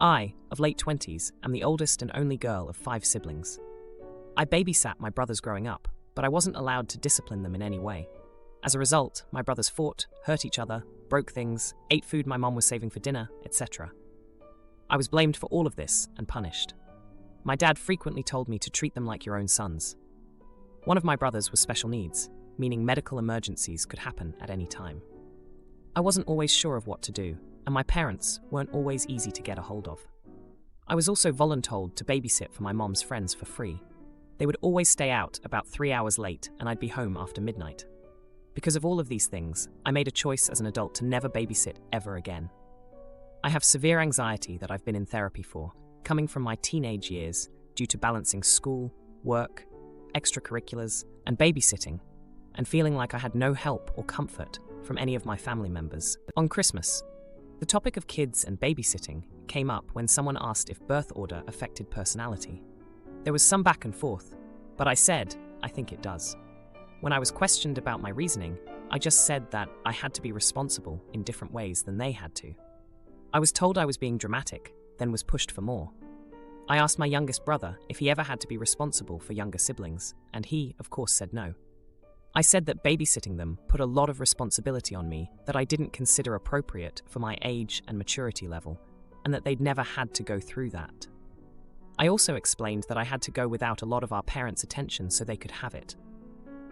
I, of late 20s, am the oldest and only girl of 5 siblings. I babysat my brothers growing up, but I wasn't allowed to discipline them in any way. As a result, my brothers fought, hurt each other, broke things, ate food my mom was saving for dinner, etc. I was blamed for all of this and punished. My dad frequently told me to treat them like your own sons. One of my brothers was special needs, meaning medical emergencies could happen at any time. I wasn't always sure of what to do, and my parents weren't always easy to get a hold of. I was also voluntold to babysit for my mom's friends for free. They would always stay out about 3 hours late, and I'd be home after midnight. Because of all of these things, I made a choice as an adult to never babysit ever again. I have severe anxiety that I've been in therapy for, coming from my teenage years due to balancing school, work, extracurriculars, and babysitting, and feeling like I had no help or comfort from any of my family members. On Christmas, the topic of kids and babysitting came up when someone asked if birth order affected personality. There was some back and forth, but I said, I think it does. When I was questioned about my reasoning, I just said that I had to be responsible in different ways than they had to. I was told I was being dramatic, then was pushed for more. I asked my youngest brother if he ever had to be responsible for younger siblings, and he, of course, said no. I said that babysitting them put a lot of responsibility on me that I didn't consider appropriate for my age and maturity level, and that they'd never had to go through that. I also explained that I had to go without a lot of our parents' attention so they could have it.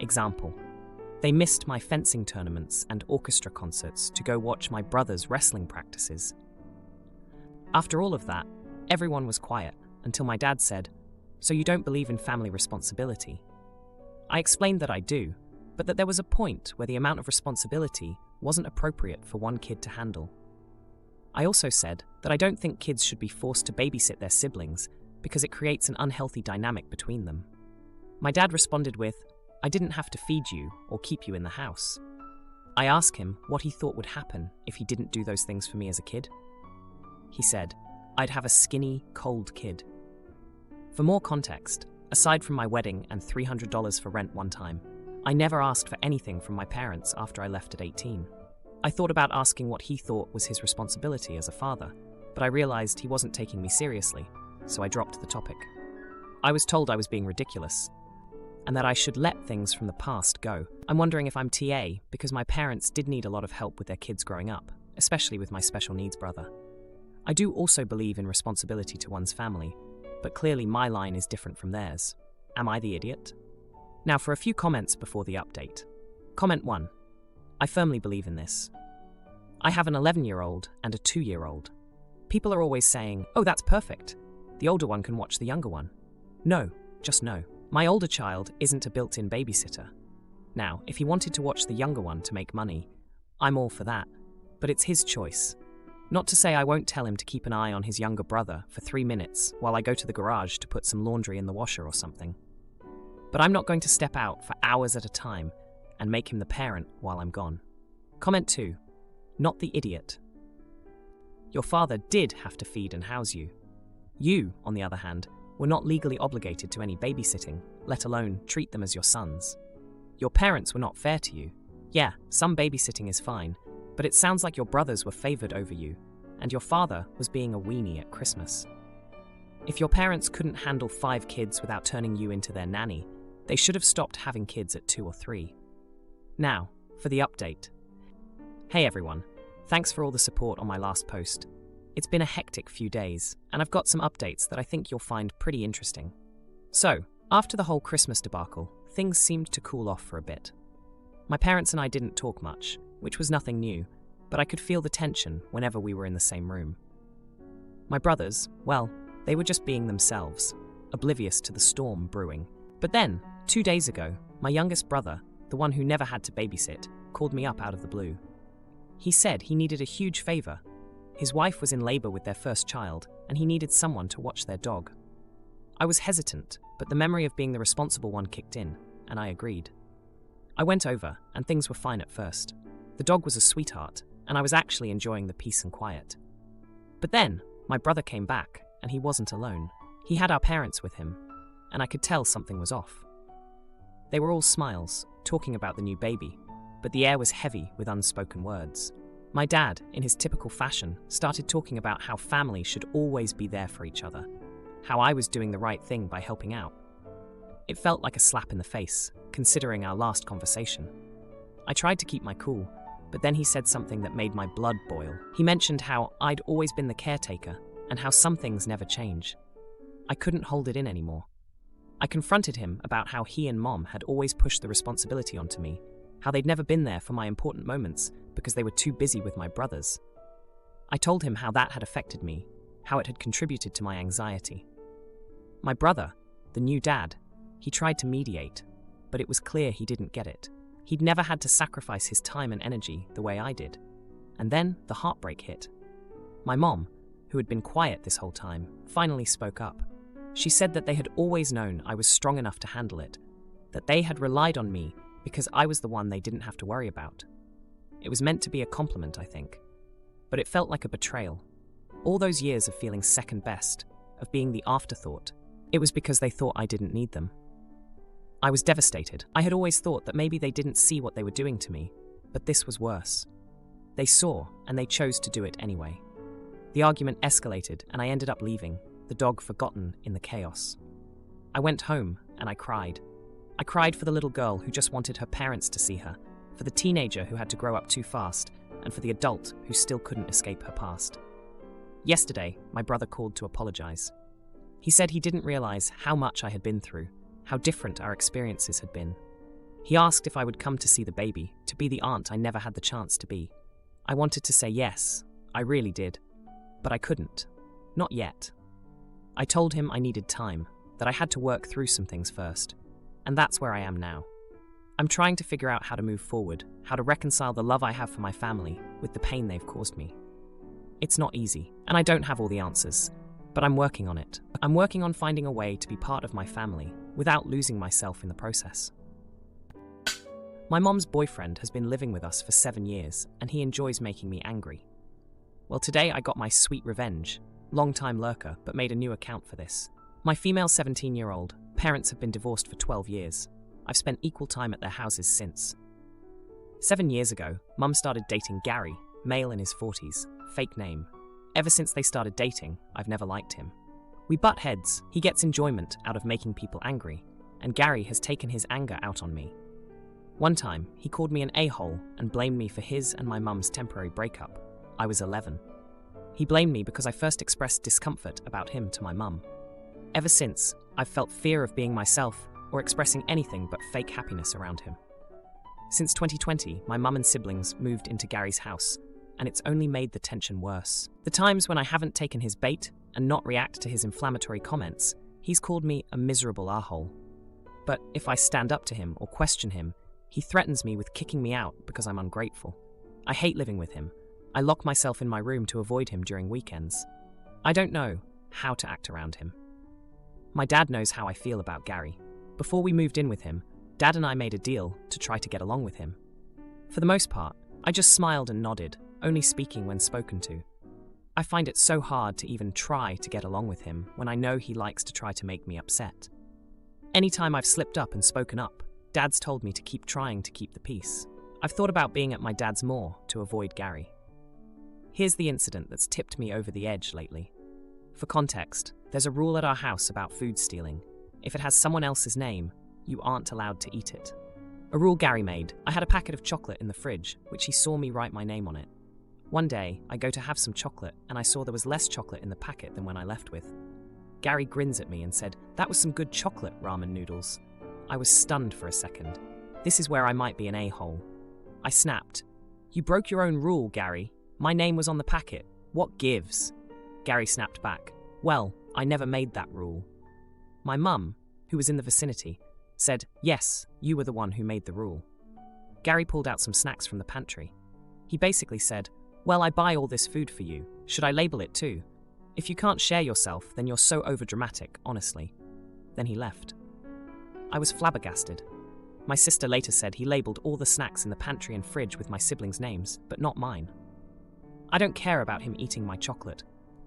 Example: they missed my fencing tournaments and orchestra concerts to go watch my brother's wrestling practices. After all of that, everyone was quiet until my dad said, "So you don't believe in family responsibility?" I explained that I do, but that there was a point where the amount of responsibility wasn't appropriate for one kid to handle. I also said that I don't think kids should be forced to babysit their siblings because it creates an unhealthy dynamic between them. My dad responded with, "I didn't have to feed you or keep you in the house." I asked him what he thought would happen if he didn't do those things for me as a kid. He said, "I'd have a skinny, cold kid." For more context, aside from my wedding and $300 for rent one time, I never asked for anything from my parents after I left at 18. I thought about asking what he thought was his responsibility as a father, but I realized he wasn't taking me seriously, so I dropped the topic. I was told I was being ridiculous, and that I should let things from the past go. I'm wondering if I'm TA because my parents did need a lot of help with their kids growing up, especially with my special needs brother. I do also believe in responsibility to one's family, but clearly my line is different from theirs. Am I the idiot? Now for a few comments before the update. Comment 1. I firmly believe in this. I have an 11-year-old and a 2-year-old. People are always saying, "Oh, that's perfect. The older one can watch the younger one." No, just no. My older child isn't a built-in babysitter. Now, if he wanted to watch the younger one to make money, I'm all for that, but it's his choice. Not to say I won't tell him to keep an eye on his younger brother for 3 minutes while I go to the garage to put some laundry in the washer or something. But I'm not going to step out for hours at a time and make him the parent while I'm gone. Comment 2. Not the idiot. Your father did have to feed and house you. You, on the other hand, were not legally obligated to any babysitting, let alone treat them as your sons. Your parents were not fair to you. Yeah, some babysitting is fine, but it sounds like your brothers were favored over you, and your father was being a weenie at Christmas. If your parents couldn't handle 5 kids without turning you into their nanny, they should have stopped having kids at 2 or 3. Now, for the update. Hey everyone, thanks for all the support on my last post. It's been a hectic few days, and I've got some updates that I think you'll find pretty interesting. So, after the whole Christmas debacle, things seemed to cool off for a bit. My parents and I didn't talk much, which was nothing new, but I could feel the tension whenever we were in the same room. My brothers, well, they were just being themselves, oblivious to the storm brewing. But then, 2 days ago, my youngest brother, the one who never had to babysit, called me up out of the blue. He said he needed a huge favor. His wife was in labor with their first child, and he needed someone to watch their dog. I was hesitant, but the memory of being the responsible one kicked in, and I agreed. I went over, and things were fine at first. The dog was a sweetheart, and I was actually enjoying the peace and quiet. But then, my brother came back, and he wasn't alone. He had our parents with him, and I could tell something was off. They were all smiles, talking about the new baby, but the air was heavy with unspoken words. My dad, in his typical fashion, started talking about how family should always be there for each other, how I was doing the right thing by helping out. It felt like a slap in the face, considering our last conversation. I tried to keep my cool, but then he said something that made my blood boil. He mentioned how I'd always been the caretaker and how some things never change. I couldn't hold it in anymore. I confronted him about how he and Mom had always pushed the responsibility onto me, how they'd never been there for my important moments because they were too busy with my brothers. I told him how that had affected me, how it had contributed to my anxiety. My brother, the new dad, he tried to mediate, but it was clear he didn't get it. He'd never had to sacrifice his time and energy the way I did. And then the heartbreak hit. My mom, who had been quiet this whole time, finally spoke up. She said that they had always known I was strong enough to handle it, that they had relied on me because I was the one they didn't have to worry about. It was meant to be a compliment, I think, but it felt like a betrayal. All those years of feeling second best, of being the afterthought, it was because they thought I didn't need them. I was devastated. I had always thought that maybe they didn't see what they were doing to me, but this was worse. They saw, and they chose to do it anyway. The argument escalated, and I ended up leaving, the dog forgotten in the chaos. I went home, and I cried. I cried for the little girl who just wanted her parents to see her, for the teenager who had to grow up too fast, and for the adult who still couldn't escape her past. Yesterday, my brother called to apologize. He said he didn't realize how much I had been through, how different our experiences had been. He asked if I would come to see the baby, to be the aunt I never had the chance to be. I wanted to say yes, I really did, but I couldn't. Not yet. I told him I needed time, that I had to work through some things first, and that's where I am now. I'm trying to figure out how to move forward, how to reconcile the love I have for my family with the pain they've caused me. It's not easy, and I don't have all the answers, but I'm working on it. I'm working on finding a way to be part of my family without losing myself in the process. My mom's boyfriend has been living with us for 7 years, and he enjoys making me angry. Well, today I got my sweet revenge. Long-time lurker, but made a new account for this. My female 17-year-old, parents have been divorced for 12 years. I've spent equal time at their houses since. 7 years ago, Mum started dating Gary, male in his 40s, fake name. Ever since they started dating, I've never liked him. We butt heads, he gets enjoyment out of making people angry, and Gary has taken his anger out on me. One time, he called me an a-hole and blamed me for his and my mum's temporary breakup. I was 11. He blamed me because I first expressed discomfort about him to my mum. Ever since, I've felt fear of being myself or expressing anything but fake happiness around him. Since 2020, my mum and siblings moved into Gary's house, and it's only made the tension worse. The times when I haven't taken his bait and not react to his inflammatory comments, he's called me a miserable a-hole. But if I stand up to him or question him, he threatens me with kicking me out because I'm ungrateful. I hate living with him. I lock myself in my room to avoid him during weekends. I don't know how to act around him. My dad knows how I feel about Gary. Before we moved in with him, Dad and I made a deal to try to get along with him. For the most part, I just smiled and nodded, only speaking when spoken to. I find it so hard to even try to get along with him when I know he likes to try to make me upset. Anytime I've slipped up and spoken up, Dad's told me to keep trying to keep the peace. I've thought about being at my dad's more to avoid Gary. Here's the incident that's tipped me over the edge lately. For context, there's a rule at our house about food stealing. If it has someone else's name, you aren't allowed to eat it. A rule Gary made. I had a packet of chocolate in the fridge, which he saw me write my name on it. One day, I go to have some chocolate, and I saw there was less chocolate in the packet than when I left with. Gary grins at me and said, "That was some good chocolate, ramen noodles." I was stunned for a second. This is where I might be an a-hole. I snapped. "You broke your own rule, Gary. My name was on the packet. What gives?" Gary snapped back. "Well, I never made that rule." My mum, who was in the vicinity, said, "Yes, you were the one who made the rule." Gary pulled out some snacks from the pantry. He basically said, "Well, I buy all this food for you. Should I label it too? If you can't share yourself, then you're so overdramatic, honestly." Then he left. I was flabbergasted. My sister later said he labelled all the snacks in the pantry and fridge with my siblings' names, but not mine. I don't care about him eating my chocolate.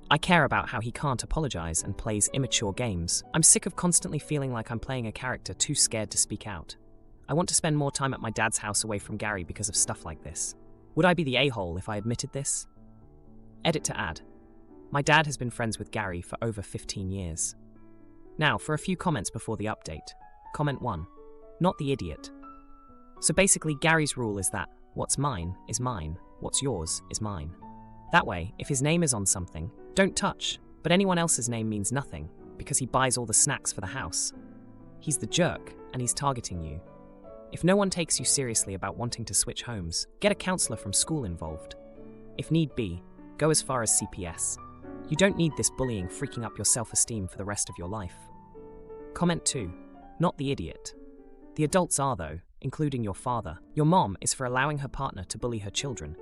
I care about how he can't apologize and plays immature games. I'm sick of constantly feeling like I'm playing a character too scared to speak out. I want to spend more time at my dad's house away from Gary because of stuff like this. Would I be the a-hole if I admitted this? Edit to add. My dad has been friends with Gary for over 15 years. Now, for a few comments before the update. Comment 1. Not the idiot. So basically, Gary's rule is that what's mine is mine, what's yours is mine. That way, if his name is on something, don't touch, but anyone else's name means nothing, because he buys all the snacks for the house. He's the jerk, and he's targeting you. If no one takes you seriously about wanting to switch homes, get a counselor from school involved. If need be, go as far as CPS. You don't need this bullying freaking up your self-esteem for the rest of your life. Comment 2. Not the idiot. The adults are, though, including your father. Your mom is for allowing her partner to bully her children,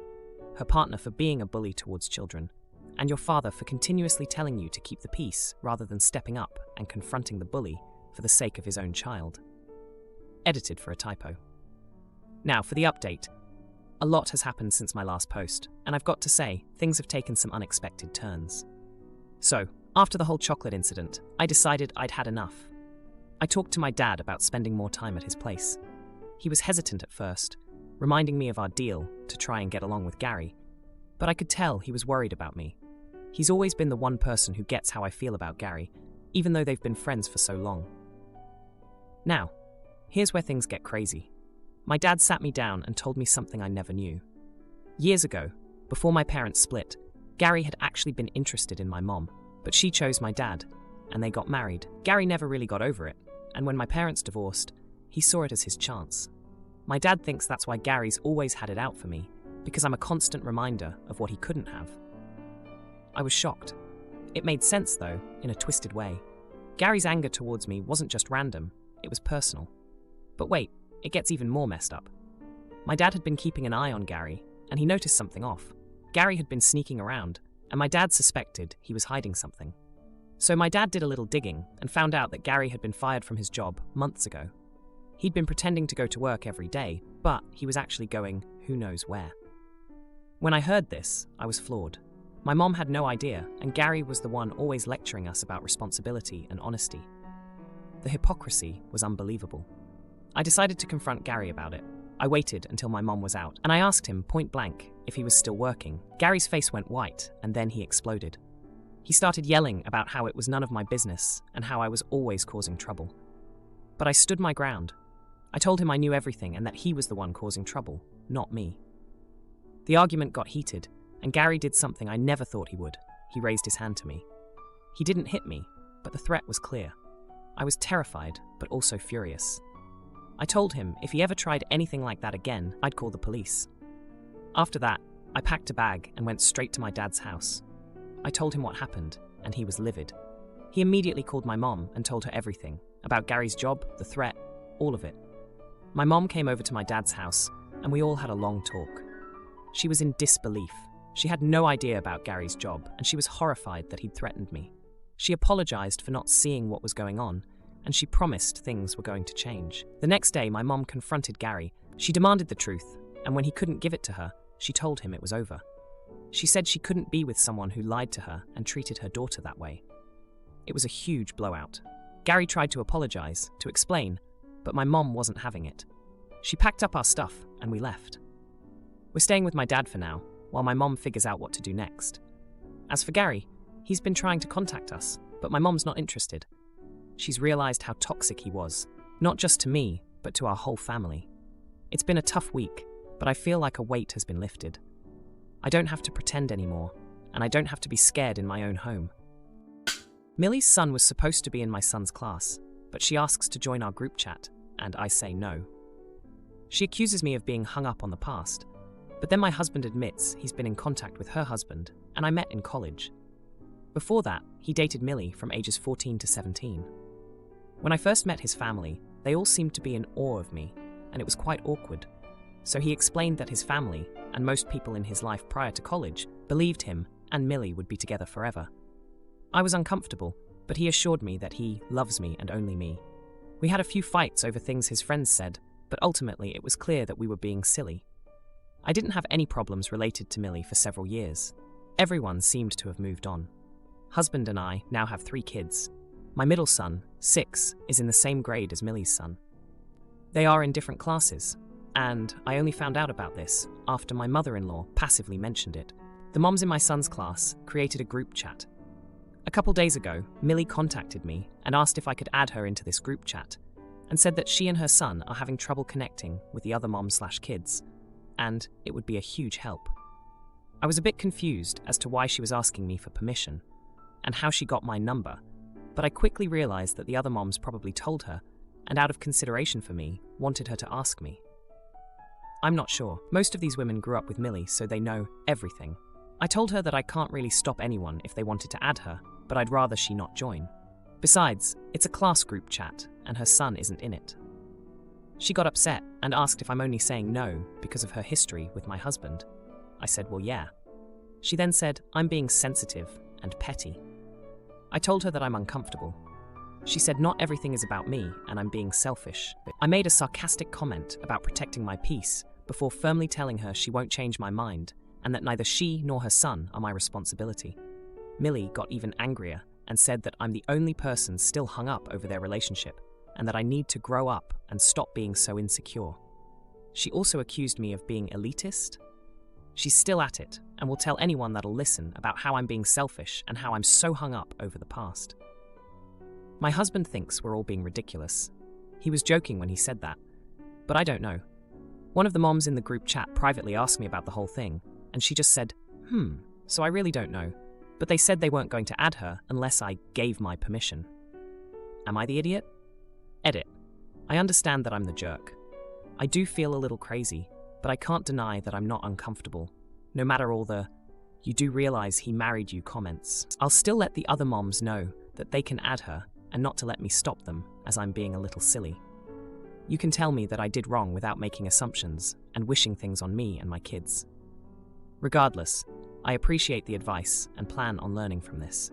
her partner for being a bully towards children, and your father for continuously telling you to keep the peace rather than stepping up and confronting the bully for the sake of his own child. Edited for a typo. Now, for the update. A lot has happened since my last post, and I've got to say, things have taken some unexpected turns. So, after the whole chocolate incident, I decided I'd had enough. I talked to my dad about spending more time at his place. He was hesitant at first, reminding me of our deal to try and get along with Gary, but I could tell he was worried about me. He's always been the one person who gets how I feel about Gary, even though they've been friends for so long. Now, here's where things get crazy. My dad sat me down and told me something I never knew. Years ago, before my parents split, Gary had actually been interested in my mom, but she chose my dad, and they got married. Gary never really got over it, and when my parents divorced, he saw it as his chance. My dad thinks that's why Gary's always had it out for me, because I'm a constant reminder of what he couldn't have. I was shocked. It made sense, though, in a twisted way. Gary's anger towards me wasn't just random, it was personal. But wait, it gets even more messed up. My dad had been keeping an eye on Gary, and he noticed something off. Gary had been sneaking around, and my dad suspected he was hiding something. So my dad did a little digging and found out that Gary had been fired from his job months ago. He'd been pretending to go to work every day, but he was actually going who knows where. When I heard this, I was floored. My mom had no idea, and Gary was the one always lecturing us about responsibility and honesty. The hypocrisy was unbelievable. I decided to confront Gary about it. I waited until my mom was out, and I asked him point blank if he was still working. Gary's face went white, and then he exploded. He started yelling about how it was none of my business, and how I was always causing trouble. But I stood my ground. I told him I knew everything and that he was the one causing trouble, not me. The argument got heated, and Gary did something I never thought he would. He raised his hand to me. He didn't hit me, but the threat was clear. I was terrified, but also furious. I told him if he ever tried anything like that again, I'd call the police. After that, I packed a bag and went straight to my dad's house. I told him what happened, and he was livid. He immediately called my mom and told her everything, about Gary's job, the threat, all of it. My mom came over to my dad's house, and we all had a long talk. She was in disbelief. She had no idea about Gary's job, and she was horrified that he'd threatened me. She apologized for not seeing what was going on, and she promised things were going to change. The next day, my mom confronted Gary. She demanded the truth, and when he couldn't give it to her, she told him it was over. She said she couldn't be with someone who lied to her and treated her daughter that way. It was a huge blowout. Gary tried to apologize, to explain, but my mom wasn't having it. She packed up our stuff, and we left. We're staying with my dad for now, while my mom figures out what to do next. As for Gary, he's been trying to contact us, but my mom's not interested. She's realized how toxic he was, not just to me, but to our whole family. It's been a tough week, but I feel like a weight has been lifted. I don't have to pretend anymore, and I don't have to be scared in my own home. Millie's son was supposed to be in my son's class, but she asks to join our group chat, and I say no. She accuses me of being hung up on the past, but then my husband admits he's been in contact with her husband, and I met in college. Before that, he dated Millie from ages 14 to 17. When I first met his family, they all seemed to be in awe of me, and it was quite awkward. So he explained that his family, and most people in his life prior to college, believed him and Millie would be together forever. I was uncomfortable, but he assured me that he loves me and only me. We had a few fights over things his friends said, but ultimately it was clear that we were being silly. I didn't have any problems related to Millie for several years. Everyone seemed to have moved on. Husband and I now have 3 kids. My middle son, 6, is in the same grade as Millie's son. They are in different classes. and I only found out about this after my mother-in-law passively mentioned it. The moms in my son's class created a group chat. A couple days ago, Millie contacted me and asked if I could add her into this group chat, and said that she and her son are having trouble connecting with the other moms/kids, and it would be a huge help. I was a bit confused as to why she was asking me for permission, and how she got my number, but I quickly realized that the other moms probably told her, and out of consideration for me, wanted her to ask me. I'm not sure. Most of these women grew up with Millie, so they know everything. I told her that I can't really stop anyone if they wanted to add her, but I'd rather she not join. Besides, it's a class group chat, and her son isn't in it. She got upset and asked if I'm only saying no because of her history with my husband. I said, well, yeah. She then said I'm being sensitive and petty. I told her that I'm uncomfortable. She said not everything is about me and I'm being selfish. I made a sarcastic comment about protecting my peace before firmly telling her she won't change my mind and that neither she nor her son are my responsibility. Millie got even angrier and said that I'm the only person still hung up over their relationship and that I need to grow up and stop being so insecure. She also accused me of being elitist. She's still at it and will tell anyone that'll listen about how I'm being selfish and how I'm so hung up over the past. My husband thinks we're all being ridiculous. He was joking when he said that, but I don't know. One of the moms in the group chat privately asked me about the whole thing, and she just said, so I really don't know, but they said they weren't going to add her unless I gave my permission. Am I the idiot? Edit. I understand that I'm the jerk. I do feel a little crazy, but I can't deny that I'm not uncomfortable, no matter all the "you do realize he married you" comments. I'll still let the other moms know that they can add her and not to let me stop them, as I'm being a little silly. You can tell me that I did wrong without making assumptions and wishing things on me and my kids. Regardless, I appreciate the advice and plan on learning from this.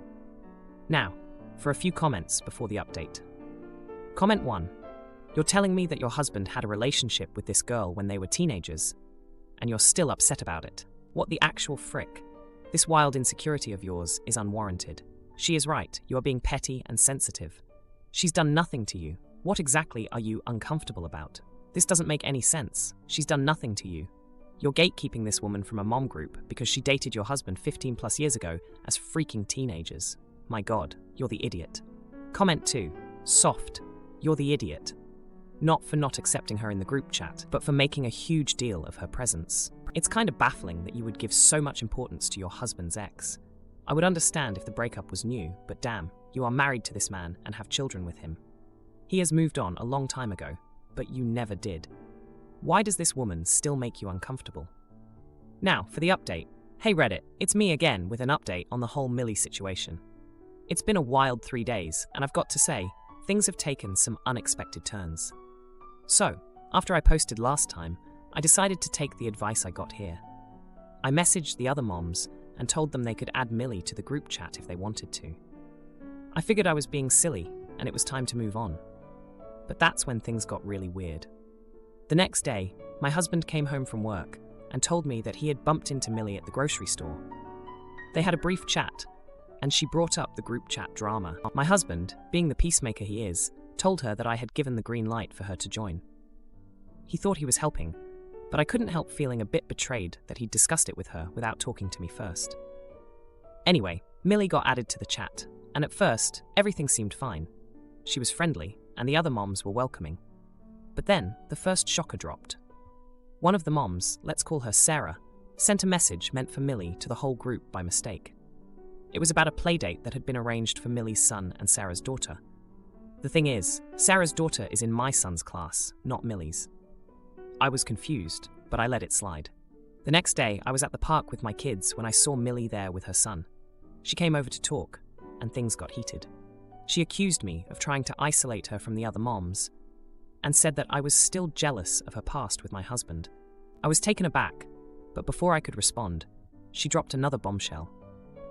Now, for a few comments before the update. Comment 1. You're telling me that your husband had a relationship with this girl when they were teenagers, and you're still upset about it. What the actual frick? This wild insecurity of yours is unwarranted. She is right, you are being petty and sensitive. She's done nothing to you. What exactly are you uncomfortable about? This doesn't make any sense. She's done nothing to you. You're gatekeeping this woman from a mom group because she dated your husband 15 plus years ago as freaking teenagers. My God, you're the idiot. Comment 2. Soft. You're the idiot. Not for not accepting her in the group chat, but for making a huge deal of her presence. It's kind of baffling that you would give so much importance to your husband's ex. I would understand if the breakup was new, but damn, you are married to this man and have children with him. He has moved on a long time ago, but you never did. Why does this woman still make you uncomfortable? Now, for the update. Hey Reddit, it's me again with an update on the whole Millie situation. It's been a wild 3 days, and I've got to say, things have taken some unexpected turns. So, after I posted last time, I decided to take the advice I got here. I messaged the other moms and told them they could add Millie to the group chat if they wanted to. I figured I was being silly, and it was time to move on. But that's when things got really weird. The next day, my husband came home from work and told me that he had bumped into Millie at the grocery store. They had a brief chat, and she brought up the group chat drama. My husband, being the peacemaker he is, told her that I had given the green light for her to join. He thought he was helping, but I couldn't help feeling a bit betrayed that he'd discussed it with her without talking to me first. Anyway, Millie got added to the chat, and at first, everything seemed fine. She was friendly, and the other moms were welcoming. But then, the first shocker dropped. One of the moms, let's call her Sarah, sent a message meant for Millie to the whole group by mistake. It was about a playdate that had been arranged for Millie's son and Sarah's daughter. The thing is, Sarah's daughter is in my son's class, not Millie's. I was confused, but I let it slide. The next day, I was at the park with my kids when I saw Millie there with her son. She came over to talk, and things got heated. She accused me of trying to isolate her from the other moms, and said that I was still jealous of her past with my husband. I was taken aback, but before I could respond, she dropped another bombshell.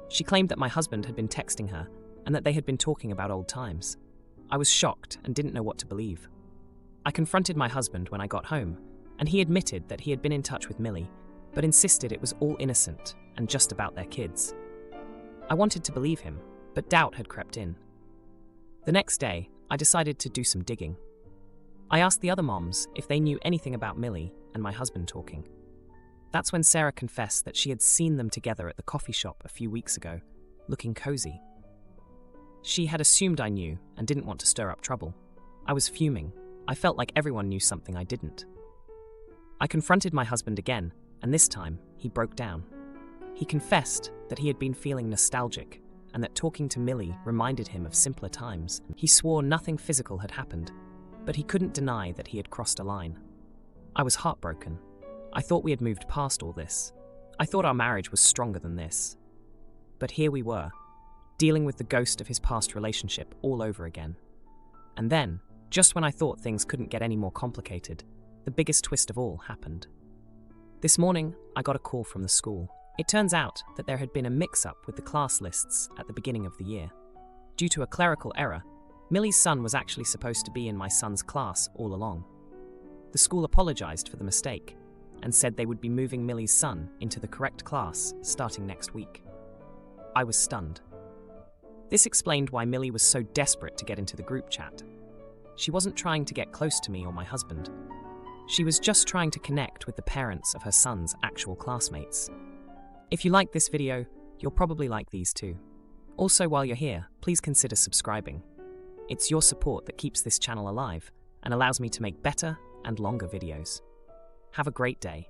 She claimed that my husband had been texting her, and that they had been talking about old times. I was shocked and didn't know what to believe. I confronted my husband when I got home, and he admitted that he had been in touch with Millie, but insisted it was all innocent and just about their kids. I wanted to believe him, but doubt had crept in. The next day, I decided to do some digging. I asked the other moms if they knew anything about Millie and my husband talking. That's when Sarah confessed that she had seen them together at the coffee shop a few weeks ago, looking cozy. She had assumed I knew and didn't want to stir up trouble. I was fuming. I felt like everyone knew something I didn't. I confronted my husband again, and this time he broke down. He confessed that he had been feeling nostalgic and that talking to Millie reminded him of simpler times. He swore nothing physical had happened, but he couldn't deny that he had crossed a line. I was heartbroken. I thought we had moved past all this. I thought our marriage was stronger than this. But here we were, dealing with the ghost of his past relationship all over again. And then, just when I thought things couldn't get any more complicated, the biggest twist of all happened. This morning, I got a call from the school. It turns out that there had been a mix-up with the class lists at the beginning of the year. Due to a clerical error, Millie's son was actually supposed to be in my son's class all along. The school apologized for the mistake and said they would be moving Millie's son into the correct class starting next week. I was stunned. This explained why Millie was so desperate to get into the group chat. She wasn't trying to get close to me or my husband. She was just trying to connect with the parents of her son's actual classmates. If you like this video, you'll probably like these too. Also, while you're here, please consider subscribing. It's your support that keeps this channel alive and allows me to make better and longer videos. Have a great day.